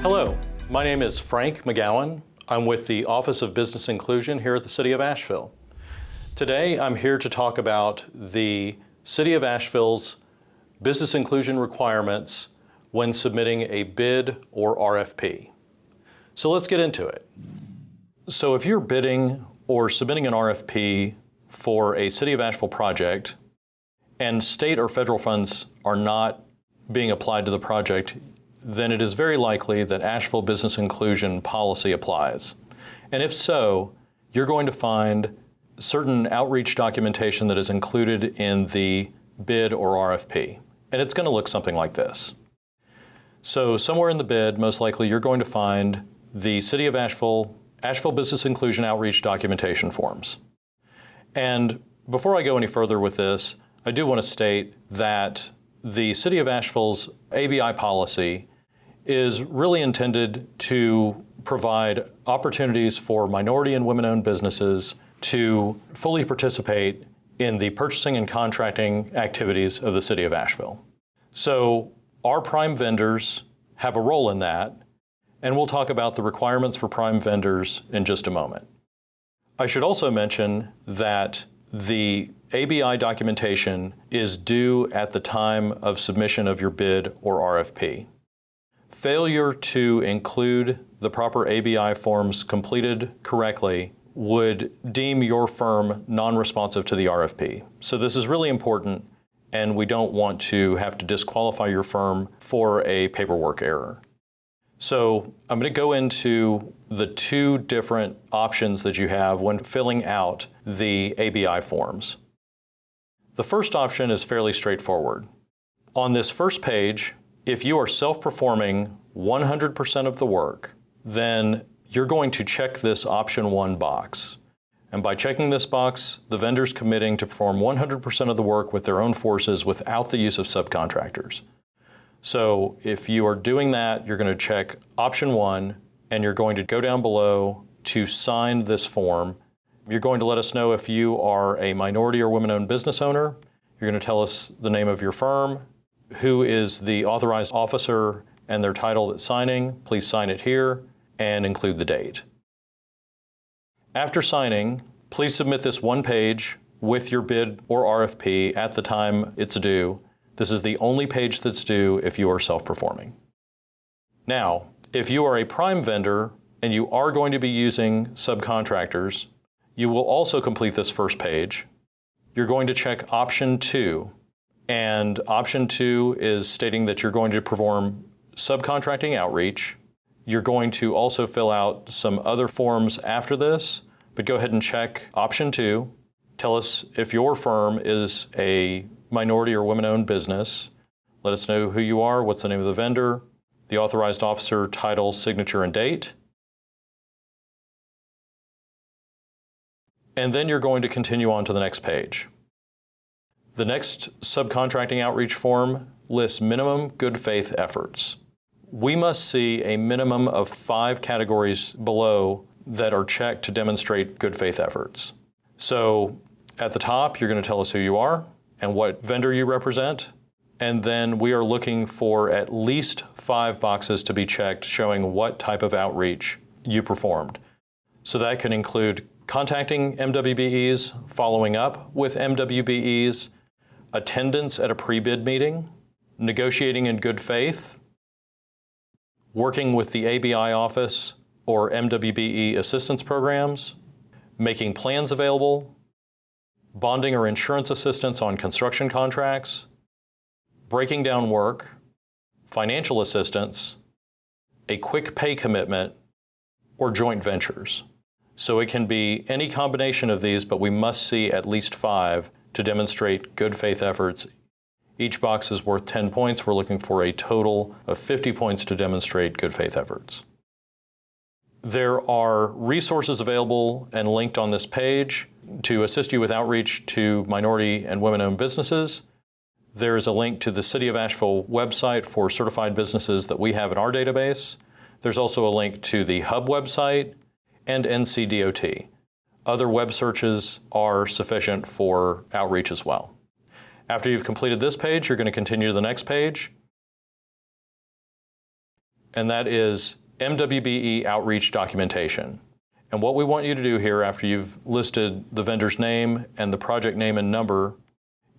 Hello, my name is Frank McGowan. I'm with the Office of Business Inclusion here at the City of Asheville. Today, I'm here to talk about the City of Asheville's business inclusion requirements when submitting a bid or RFP. So let's get into it. So if you're bidding or submitting an RFP for a City of Asheville project and state or federal funds are not being applied to the project, then it is very likely that Asheville Business Inclusion policy applies. And if so, you're going to find certain outreach documentation that is included in the bid or RFP. And it's going to look something like this. So somewhere in the bid, most likely you're going to find the City of Asheville Business Inclusion Outreach Documentation forms. And before I go any further with this, I do want to state that the City of Asheville's ABI policy is really intended to provide opportunities for minority and women-owned businesses to fully participate in the purchasing and contracting activities of the City of Asheville. So our prime vendors have a role in that, and we'll talk about the requirements for prime vendors in just a moment. I should also mention that the ABI documentation is due at the time of submission of your bid or RFP. Failure to include the proper ABI forms completed correctly would deem your firm non-responsive to the RFP. So this is really important, and we don't want to have to disqualify your firm for a paperwork error. So I'm going to go into the two different options that you have when filling out the ABI forms. The first option is fairly straightforward. On this first page, if you are self-performing 100% of the work, then you're going to check this option 1 box. And by checking this box, the vendor's committing to perform 100% of the work with their own forces without the use of subcontractors. So if you are doing that, you're going to check option 1, and you're going to go down below to sign this form. You're going to let us know if you are a minority or women-owned business owner. You're going to tell us the name of your firm, who is the authorized officer and their title that's signing. Please sign it here and include the date. After signing, please submit this one page with your bid or RFP at the time it's due. This is the only page that's due if you are self-performing. Now, if you are a prime vendor and you are going to be using subcontractors, you will also complete this first page. You're going to check option 2. And option 2 is stating that you're going to perform subcontracting outreach. You're going to also fill out some other forms after this, but go ahead and check option 2. Tell us if your firm is a minority or women-owned business. Let us know who you are, what's the name of the vendor, the authorized officer, title, signature, and date. And then you're going to continue on to the next page. The next subcontracting outreach form lists minimum good faith efforts. We must see a minimum of 5 categories below that are checked to demonstrate good faith efforts. So at the top, you're going to tell us who you are and what vendor you represent. And then we are looking for at least 5 boxes to be checked showing what type of outreach you performed. So that can include contacting MWBEs, following up with MWBEs, attendance at a pre-bid meeting, negotiating in good faith, working with the ABI office or MWBE assistance programs, making plans available, bonding or insurance assistance on construction contracts, breaking down work, financial assistance, a quick pay commitment, or joint ventures. So it can be any combination of these, but we must see at least 5 to demonstrate good faith efforts. Each box is worth 10 points. We're looking for a total of 50 points to demonstrate good faith efforts. There are resources available and linked on this page to assist you with outreach to minority and women-owned businesses. There is a link to the City of Asheville website for certified businesses that we have in our database. There's also a link to the Hub website and NCDOT. Other web searches are sufficient for outreach as well. After you've completed this page, you're going to continue to the next page. and that is MWBE Outreach Documentation. And what we want you to do here after you've listed the vendor's name and the project name and number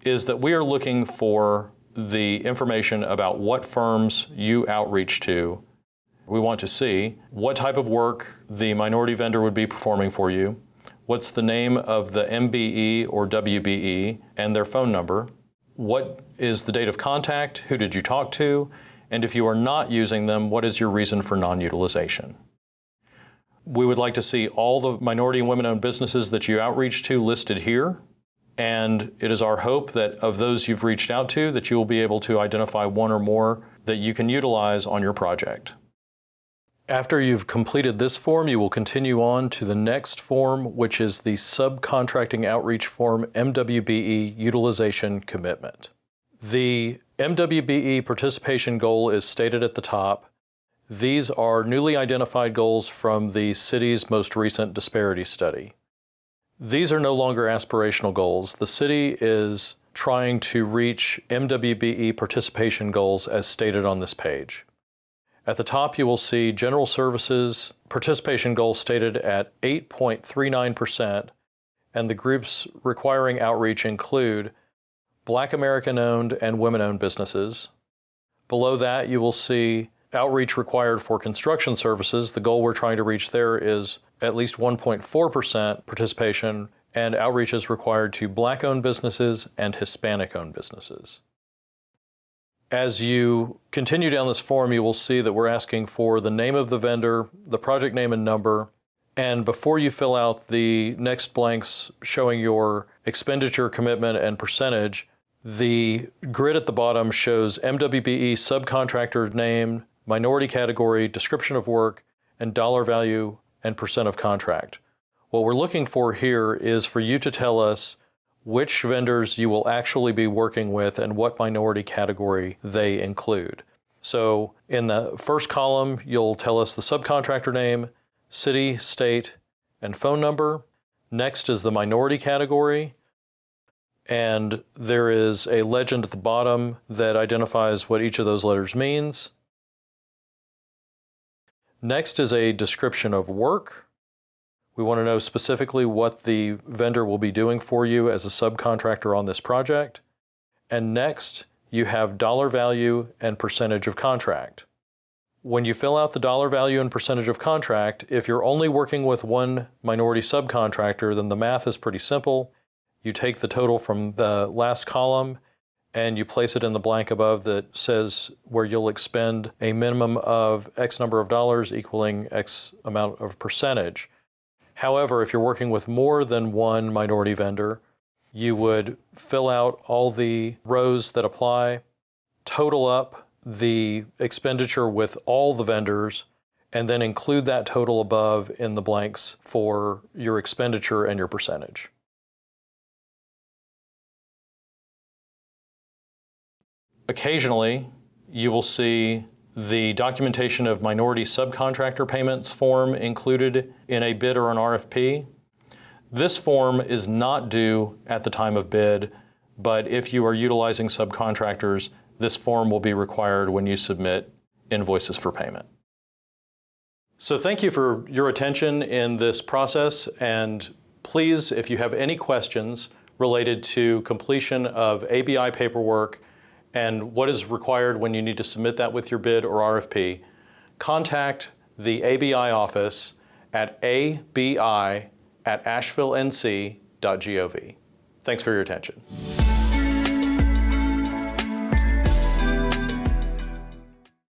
is that we are looking for the information about what firms you outreach to. We want to see what type of work the minority vendor would be performing for you, what's the name of the MBE or WBE and their phone number, what is the date of contact, who did you talk to, and if you are not using them, what is your reason for non-utilization. We would like to see all the minority and women-owned businesses that you outreach to listed here, and it is our hope that of those you've reached out to, that you will be able to identify one or more that you can utilize on your project. After you've completed this form, you will continue on to the next form, which is the Subcontracting Outreach Form MWBE Utilization Commitment. The MWBE participation goal is stated at the top. These are newly identified goals from the city's most recent disparity study. These are no longer aspirational goals. The city is trying to reach MWBE participation goals as stated on this page. At the top, you will see general services participation goal stated at 8.39%, and the groups requiring outreach include Black American-owned and women-owned businesses. Below that, you will see outreach required for construction services. The goal we're trying to reach there is at least 1.4% participation, and outreach is required to Black-owned businesses and Hispanic-owned businesses. As you continue down this form, you will see that we're asking for the name of the vendor, the project name and number, and before you fill out the next blanks showing your expenditure, commitment, and percentage, the grid at the bottom shows MWBE subcontractor name, minority category, description of work, and dollar value and percent of contract. What we're looking for here is for you to tell us which vendors you will actually be working with and what minority category they include. So in the first column, you'll tell us the subcontractor name, city, state, and phone number. Next is the minority category, and there is a legend at the bottom that identifies what each of those letters means. Next is a description of work. We want to know specifically what the vendor will be doing for you as a subcontractor on this project. And next, you have dollar value and percentage of contract. When you fill out the dollar value and percentage of contract, if you're only working with one minority subcontractor, then the math is pretty simple. You take the total from the last column and you place it in the blank above that says where you'll expend a minimum of X number of dollars equaling X amount of percentage. However, if you're working with more than one minority vendor, you would fill out all the rows that apply, total up the expenditure with all the vendors, and then include that total above in the blanks for your expenditure and your percentage. Occasionally, you will see the documentation of minority subcontractor payments form included in a bid or an RFP. This form is not due at the time of bid, but if you are utilizing subcontractors, this form will be required when you submit invoices for payment. So thank you for your attention in this process, and please, if you have any questions related to completion of ABI paperwork and what is required when you need to submit that with your bid or RFP, contact the ABI office at abi@asheville.nc.gov. Thanks for your attention.